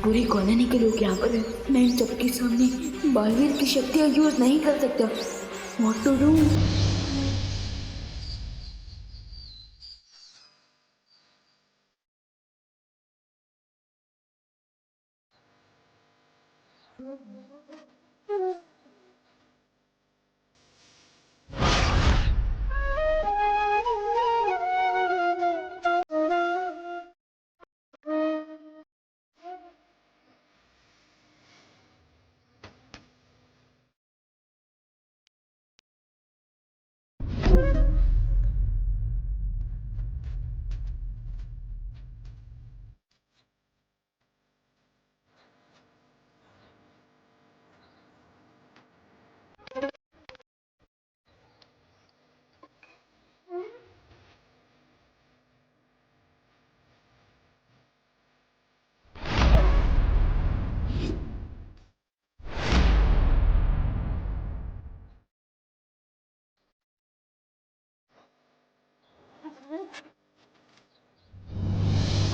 पूरी कॉलोनी के लोग यहाँ पर हैं। मैं इन सबके सामने बालवीर की शक्तियाँ यूज नहीं कर सकता। What to do?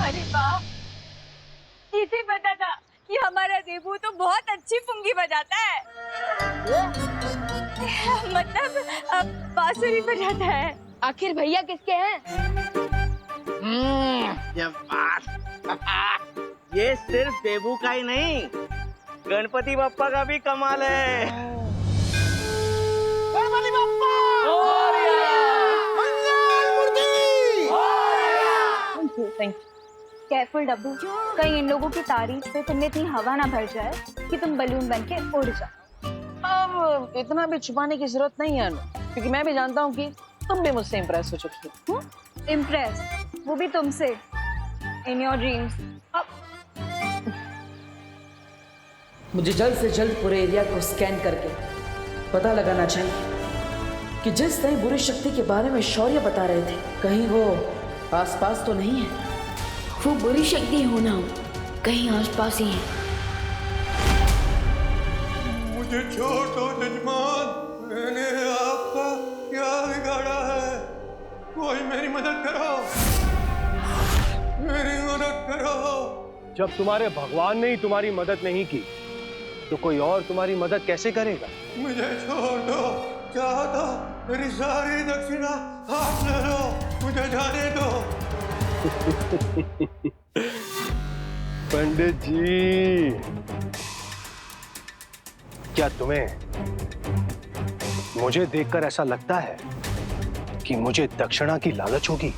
अरे वाह, किसे पता था कि हमारा देबू तो बहुत अच्छी पुंगी बजाता है। मतलब बांसुरी बजाता है। आखिर भैया किसके हैं? ये बात ये सिर्फ देबू का ही नहीं, गणपति बप्पा का भी कमाल है। गणपति बप्पा केयरफुल डब्बू, कहीं इन लोगों की तारीफ से तुमने इतनी हवा ना भर जाए कि तुम बलून बन के उड़ जाओ। अब इतना भी छुपाने की जरूरत नहीं है अनु, क्योंकि मैं भी जानता हूँ कि तुम भी मुझसे इम्प्रेस हो चुकी हो। इम्प्रेस, वो भी तुमसे, इन योर ड्रीम्स। मुझे जल्द से जल्द पूरे एरिया को स्कैन करके पता लगाना चाहिए कि जिस नई बुरी शक्ति के बारे में शौर्य बता रहे थे, कहीं वो आसपास तो नहीं है। वो बुरी शक्ति हो ना हो, कहीं आसपास ही है। मुझे छोड़ दो जजमान, मैंने आपका क्या बिगाड़ा है? कोई मेरी मदद करो, मेरी मदद करो। जब तुम्हारे भगवान ने ही तुम्हारी मदद नहीं की तो कोई और तुम्हारी मदद कैसे करेगा? मुझे छोड़ दो, चाहो तो मेरी सारी दक्षिणा हाथ ले लो, मुझे जाने दो। पंडित जी, क्या तुम्हें मुझे देखकर ऐसा लगता है कि मुझे दक्षिणा की लालच होगी?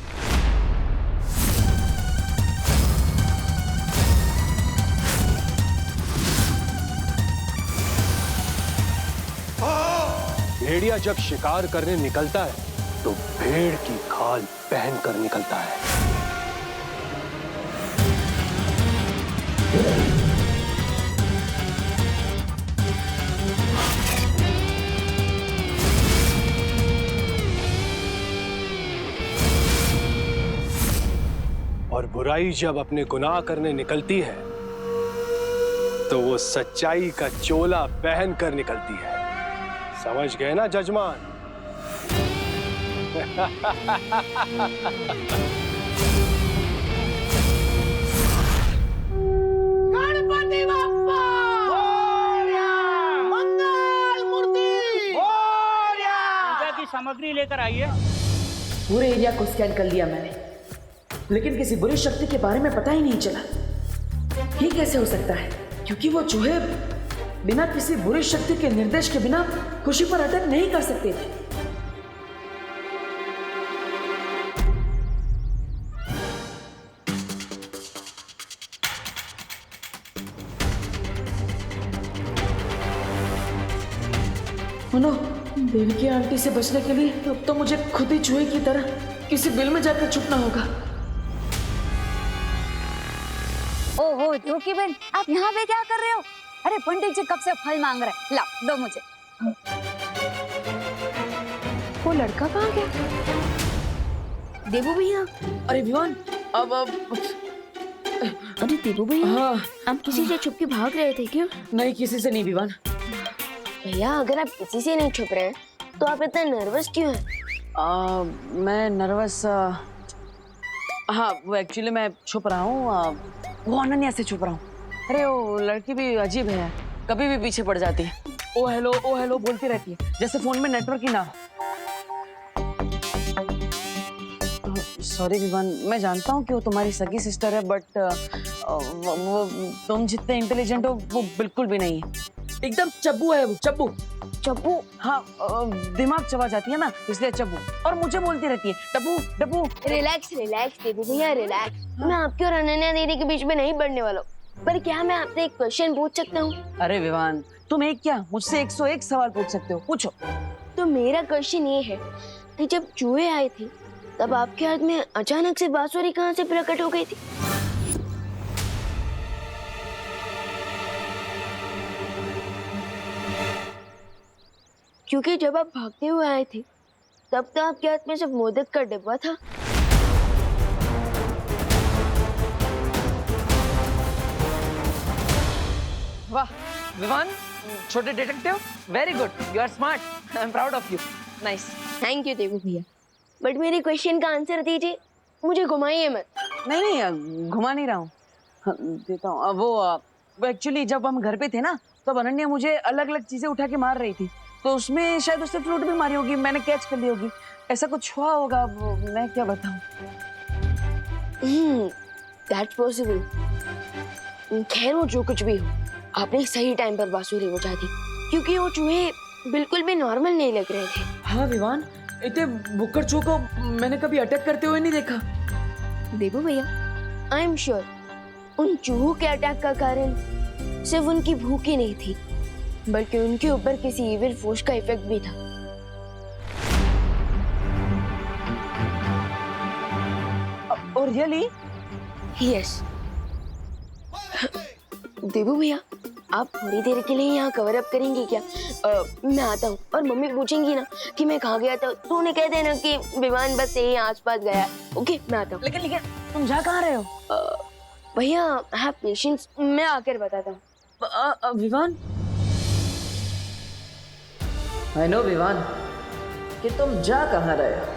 भेड़िया जब शिकार करने निकलता है तो भेड़ की खाल पहन कर निकलता है। और बुराई जब अपने गुनाह करने निकलती है तो वो सच्चाई का चोला पहन कर निकलती है। समझ गए ना जजमान? गणपति बप्पा मंगल मूर्ति पूजा की सामग्री लेकर आइए। पूरे एरिया को स्कैन कर लिया मैंने, लेकिन किसी बुरी शक्ति के बारे में पता ही नहीं चला। ये कैसे हो सकता है? क्योंकि वो चूहे बिना किसी बुरी शक्ति के निर्देश के बिना खुशी पर अटैक नहीं कर सकते थे। मनो, देवकी आंटी से बचने के लिए अब तो मुझे खुद ही चूहे की तरह किसी बिल में जाकर छुपना होगा। ओहो धोखी बहन, आप यहाँ पे क्या कर रहे हो? अरे पंडित जी कब से फल मांग रहे हैं, लाओ दो मुझे। वो लड़का कहाँ गया? देबू भैया, अरे विवान, अब अरे देबू भैया, हाँ, आप किसी से छुप के भाग रहे थे क्या? नहीं, किसी से नहीं विवान। भैया अगर आप किसी से नहीं छुप रहे हैं तो आप इतने नर्वस क्यों हैं? मैं नर्वस, हाँ वो एक्चुअली मैं छुप रहा हूँ, वो अनन्या से छुप रहा हूँ। अरे वो लड़की भी अजीब है, कभी भी पीछे पड़ जाती है। ओ हेलो बोलती रहती है, जैसे फोन में नेटवर्क ही ना हो। सॉरी विवान, मैं जानता हूँ कि वो तुम्हारी सगी सिस्टर है, बट वो तुम जितने इंटेलिजेंट हो वो बिल्कुल भी नहीं है। एकदम चब्बू है वो, चब्बू। चब्बू? हाँ, दिमाग चबा जाती है ना, इसलिए चब्बू। और मुझे बोलती रहती है डब्बू डब्बू। रिलैक्स देवी भैया, रिलैक्स। मैं आपकी और अनन्या दीदी के बीच में नहीं बढ़ने वाला हूँ। पर क्या मैं आपसे एक क्वेश्चन पूछ सकता हूँ? अरे विवान, तुम एक क्या मुझसे 101 सवाल पूछ सकते हो, पूछो। तो मेरा क्वेश्चन ये है कि जब चूहे आए थे तब आपके हाथ में अचानक से बांसुरी कहाँ से प्रकट हो गई थी? क्योंकि जब आप भागते हुए आए थे तब तो आपके हाथ में सिर्फ मोदक का डिब्बा था। वाह विवान, छोटे detective, very good, you are smart, I am proud of you, nice. Thank you Devu भैया, बट मेरे क्वेश्चन का आंसर दीजिए, मुझे घुमाइए मत। नहीं, घुमा नहीं रहा हूँ, देता हूँ। वो एक्चुअली जब हम घर पे थे ना, तब अनन्या मुझे अलग अलग चीजें उठा के मार रही थी, तो उसमें शायद उसने फ्रूट भी मारी होगी, मैंने कैच कर ली होगी, ऐसा कुछ हुआ होगा, वो मैं क्या बताऊँ। That's possible. खैर वो जो कुछ भी हो, आपने सही टाइम पर बांसुरी बजा दी, क्योंकि वो चूहे बिल्कुल भी नॉर्मल नहीं लग रहे थे। हाँ विवान, इतने बुक्कड़ चूहों को मैंने कभी अटैक करते हुए नहीं देखा। देखो भैया, आई एम श्योर उन चूहों के अटैक का कारण सिर्फ उनकी भूख ही नहीं थी, बल्कि उनके ऊपर किसी इविल फोर्स का इफेक्ट भी था। और रियली? यस। देवू भैया, आप थोड़ी देर के लिए यहाँ कवर अप करेंगे क्या? मैं आता हूँ, और मम्मी पूछेंगी ना कि मैं कहाँ गया था, तो उन्हें कह देना कि विमान बस यही आसपास गया। ओके, मैं आता हूँ। लेकिन तुम जा कहाँ रहे हो? भैया हैव पेशेंस, मैं आकर बताता हूँ। विवान, आई नो विवान कि तुम जा कहाँ रहे हो।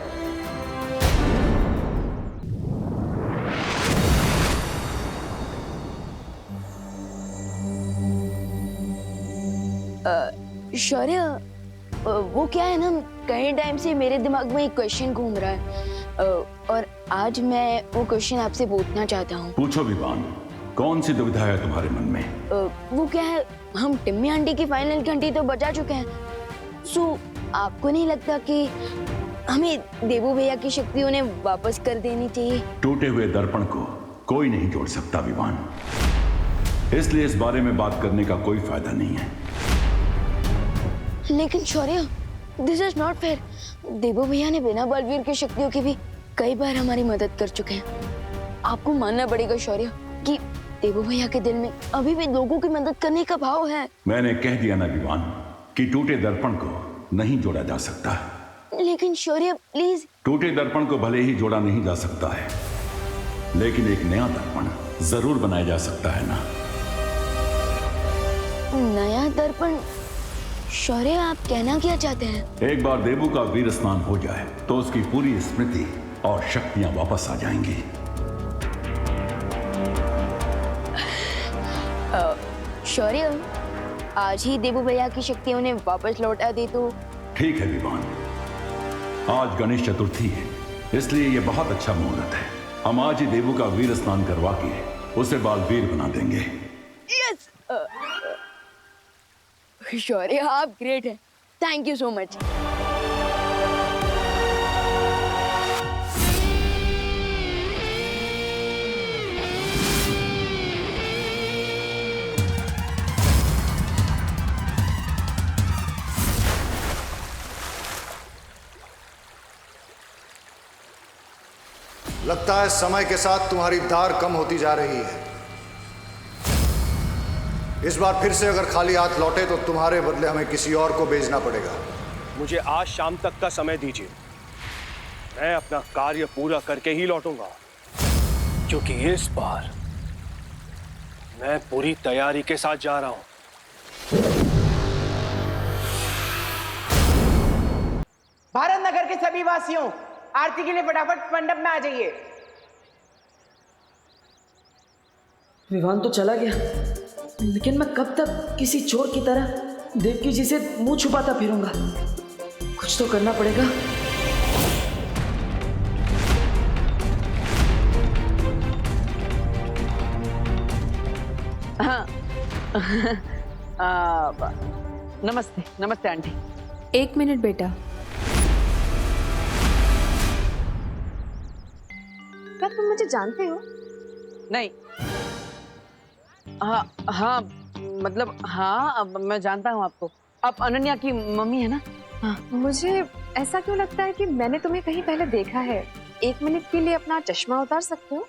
शौर्य, वो क्या है ना, कई टाइम से मेरे दिमाग में एक क्वेश्चन घूम रहा है, और आज मैं वो क्वेश्चन आपसे पूछना चाहता हूँ। पूछो विवान, कौन सी दुविधा है तुम्हारे मन में? वो क्या है, हम टिम्मी आंटी की फाइनल घंटी तो बजा चुके हैं, सो आपको नहीं लगता कि हमें देवू भैया की शक्ति उन्हें वापस कर देनी चाहिए? टूटे हुए दर्पण को कोई नहीं जोड़ सकता विवान, इसलिए इस बारे में बात करने का कोई फायदा नहीं है। लेकिन शौर्य, दिस इज नॉट फेयर। देवू भैया ने बिना बलवीर की शक्तियों की भी कई बार हमारी मदद कर चुके हैं। आपको मानना पड़ेगा शौर्य कि देवू भैया के दिल में अभी भी लोगों की मदद करने का भाव है। मैंने कह दिया ना विवान कि टूटे दर्पण को नहीं जोड़ा जा सकता। लेकिन शौर्य प्लीज। टूटे दर्पण को भले ही जोड़ा नहीं जा सकता है, लेकिन एक नया दर्पण जरूर बनाया जा सकता है ना। नया दर्पण? शौर्य, आप कहना क्या चाहते हैं? एक बार देवू का वीर स्नान हो जाए तो उसकी पूरी स्मृति और शक्तियां वापस आ जाएंगी। शौर्य, आज ही देवू भैया की शक्ति उन्हें वापस लौटा दे तो? ठीक है विवान, आज गणेश चतुर्थी है, इसलिए ये बहुत अच्छा मुहूर्त है। हम आज ही देवू का वीर स्नान करवा के उसे बाल वीर बना देंगे। यस शौर्य, आप ग्रेट हैं, थैंक यू सो मच। लगता है समय के साथ तुम्हारी धार कम होती जा रही है। इस बार फिर से अगर खाली हाथ लौटे तो तुम्हारे बदले हमें किसी और को भेजना पड़ेगा। मुझे आज शाम तक का समय दीजिए, मैं अपना कार्य पूरा करके ही लौटूंगा, क्योंकि इस बार मैं पूरी तैयारी के साथ जा रहा हूं। भारत नगर के सभी वासियों, आरती के लिए फटाफट मंडप में आ जाइए। विवान तो चला गया। लेकिन मैं कब तक किसी चोर की तरह देवकी जी से मुंह छुपाता फिरूंगा? कुछ तो करना पड़ेगा। हाँ नमस्ते नमस्ते आंटी। 1 मिनट बेटा। क्या तुम मुझे जानते हो? नहीं। हाँ हाँ मतलब हाँ, अब मैं जानता हूँ आपको। आप अनन्या की मम्मी है ना? हाँ। मुझे ऐसा क्यों लगता है कि मैंने तुम्हें कहीं पहले देखा है। 1 मिनट के लिए अपना चश्मा उतार सकते हो?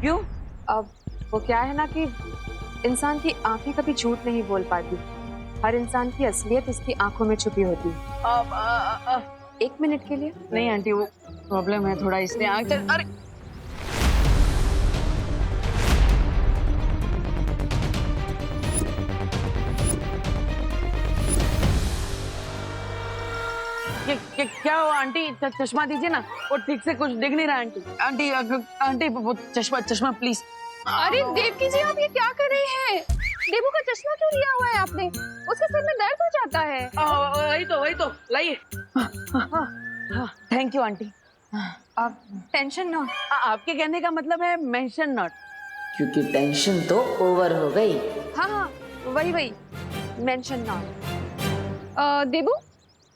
क्यों? अब वो क्या है ना कि इंसान की आंखें कभी झूठ नहीं बोल पाती। हर इंसान की असलियत उसकी आंखों में छुपी होती है। 1 मिनट के लिए? नहीं आंटी, वो प्रॉब्लम है थोड़ा, इसलिए अरे क्या हुआ आंटी? चश्मा दीजिए ना, वो ठीक से कुछ दिख नहीं रहा आंटी। आंटी आंटी वो चश्मा प्लीज। अरे देवकी जी, आप ये क्या कर रही हैं? देवू का चश्मा क्यों लिया हुआ है आपने? उसके सिर में दर्द हो जाता है। वही तो लाइए। Thank you aunty. आप टेंशन ना। आपके कहने का मतलब है मेंशन नॉट। क्योंकि टेंशन तो ओवर हो गई। हाँ वही मेंशन नॉट। देवू,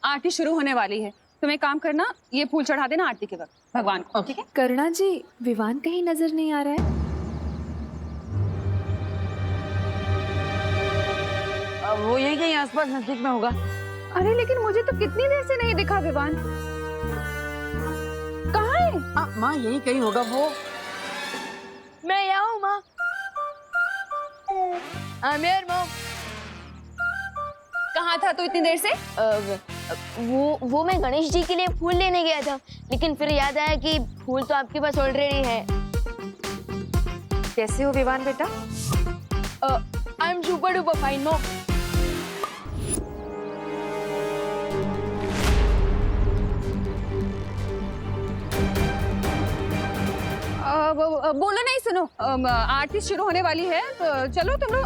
आरती शुरू होने वाली है। तुम एक काम करना, ये फूल चढ़ा देना आरती के वक्त भगवान को, ठीक है? करुणा जी, विवान कहीं नजर नहीं आ रहा है। वो यही कहीं आसपास नजदीक में होगा। अरे लेकिन मुझे तो कितनी देर से नहीं दिखा विवान। कहाँ है? माँ यही कहीं होगा वो। मैं यहाँ हूँ माँ। माँ कहाँ था तू इतनी देर से? वो मैं गणेश जी के लिए फूल लेने गया था, लेकिन फिर याद आया कि फूल तो आपके पास ऑलरेडी है। कैसे हो विवान बेटा? I am super duper fine mom. बोलो नहीं, सुनो, आरती शुरू होने वाली है तो चलो तुम लोग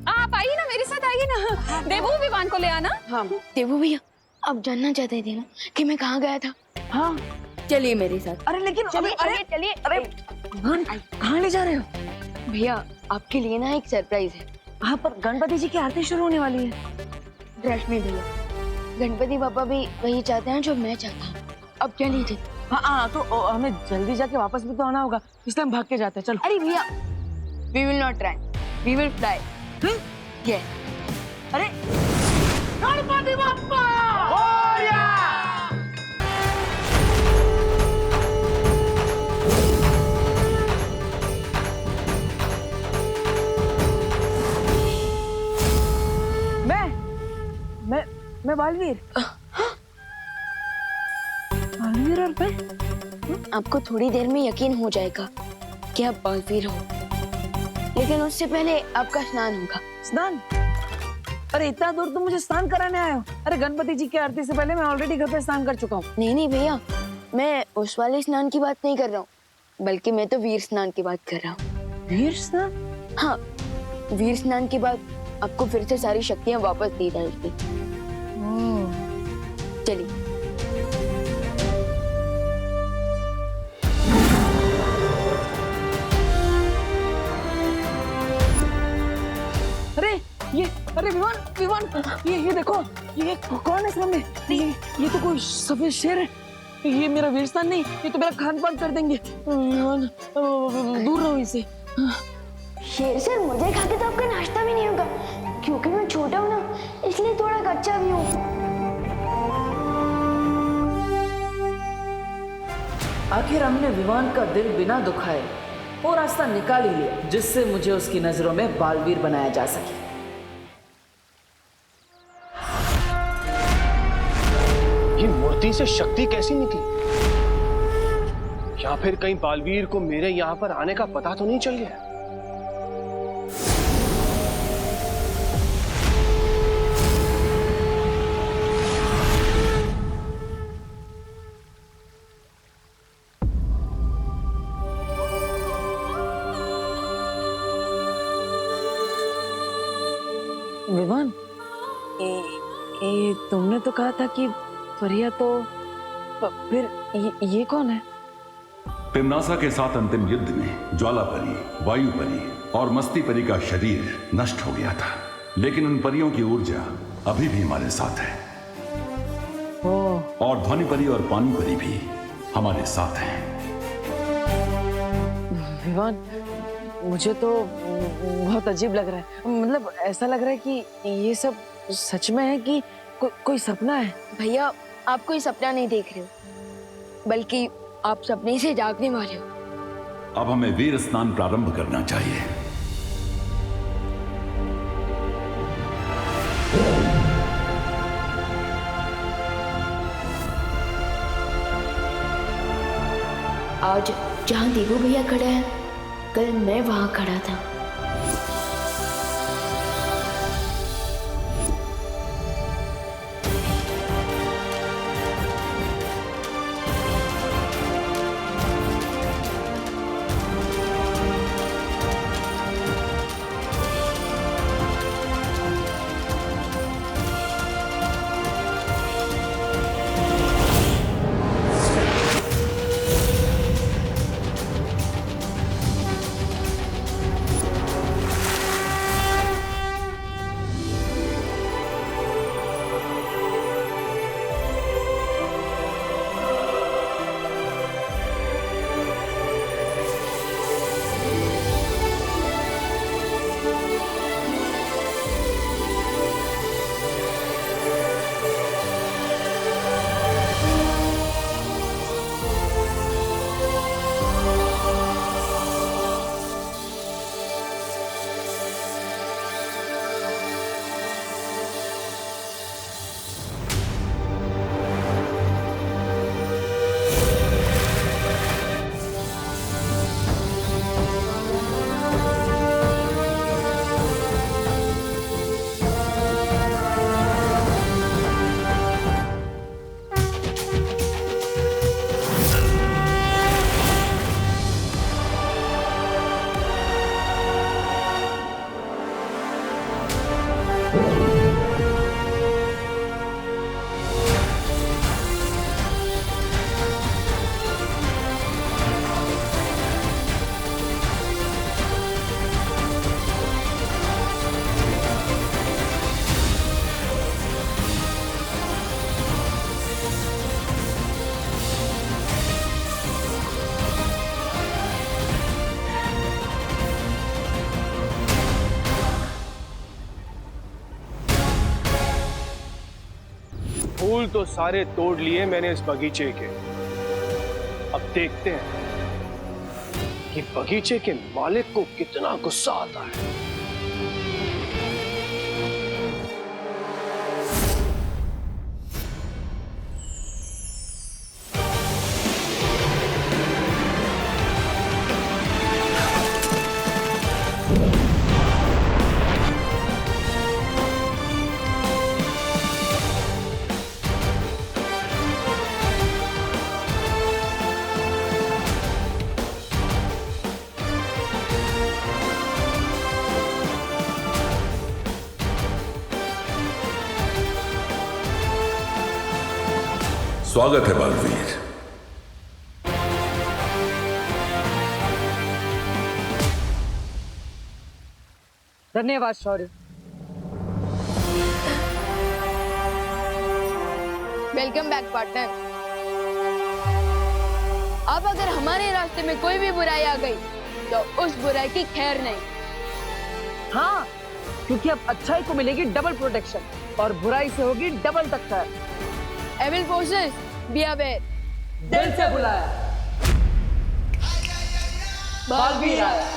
आप आइए ना, मेरे साथ आइए ना। देवू विवान को ले आना। हाँ देवू भैया, आप जानना चाहते थे ना कि मैं कहाँ गया था? हाँ चलिए मेरे साथ। अरे लेकिन चलिए अरे कहाँ ले जा रहे हो? भैया आपके लिए ना एक सरप्राइज है। हाँ पर गणपति जी की आरती शुरू होने वाली है। रश्मि भैया, गणपति पापा भी वही चाहते हैं जो मैं चाहता हूँ। अब चलिए। हाँ तो हमें जल्दी जाके वापस भी तो आना होगा, इसलिए हम भाग के जाते हैं। चलो। अरे भैया, we will not run, we will fly. अरे गणपति बप्पा मैं बालवीर। बालवीर और मैं? आपको थोड़ी देर में यकीन हो जाएगा कि आप बालवीर हो, लेकिन उससे पहले आपका स्नान होगा। स्नान? अरे इतना दूर तुम मुझे स्नान कराने आए हो? अरे गणपति जी की आरती से पहले मैं ऑलरेडी घर पे स्नान कर चुका हूँ। नहीं भैया, मैं उस वाले स्नान की बात नहीं कर रहा हूँ, बल्कि मैं तो वीर स्नान की बात कर रहा हूँ। वीर स्नान? हाँ, वीर स्नान के बाद आपको फिर से सारी शक्तियाँ वापस दी जाएगी। चलिए। अरे विवान ये देखो, ये कौन है सामने? ये तो कोई सफेद शेर है। ये मेरा वीर स्थान नहीं, ये तो मेरा खान पान कर देंगे। विवान दूर रहो इसे। शेर सर, मुझे खा के तो आपका नाश्ता भी नहीं होगा, क्योंकि मैं छोटा हूँ ना, इसलिए थोड़ा कच्चा भी हूँ। आखिर हमने विवान का दिल बिना दुखाए वो रास्ता निकाल ही लिया जिससे मुझे उसकी नजरों में बालवीर बनाया जा सके। ये मूर्ति से शक्ति कैसी निकली? या फिर कहीं बालवीर को मेरे यहाँ पर आने का पता तो नहीं चल गया? ये तुमने तो कहा था कि परिया तो फिर ये कौन है? तिम्नासा के साथ अंतिम युद्ध में ज्वाला परी, वायु परी और मस्ती परी का शरीर नष्ट हो गया था, लेकिन उन परियों की ऊर्जा अभी भी हमारे साथ है। और ध्वनि परी और पानी परी भी हमारे साथ हैं। विवान, मुझे तो बहुत अजीब लग रहा है। मतलब ऐसा लग रहा है कि ये सब सच में है कि कोई सपना है। भैया, आप कोई सपना नहीं देख रहे हो, बल्कि आप सपने से जागने वाले हो। अब हमें वीर स्नान प्रारंभ करना चाहिए। आज जहाँ देवू भैया खड़ा है, कल मैं वहां खड़ा था। फूल तो सारे तोड़ लिए मैंने इस बगीचे के। अब देखते हैं कि बगीचे के मालिक को कितना गुस्सा आता है। स्वागत है बालवीर। धन्यवाद शौर्य। Welcome back partner. अब अगर हमारे रास्ते में कोई भी बुराई आ गई तो उस बुराई की खैर नहीं। हाँ, क्योंकि अब अच्छाई को मिलेगी डबल प्रोटेक्शन और बुराई से होगी डबल टक्कर। Evil forces, be aware. दिल से बुलाया, बालवीर आया।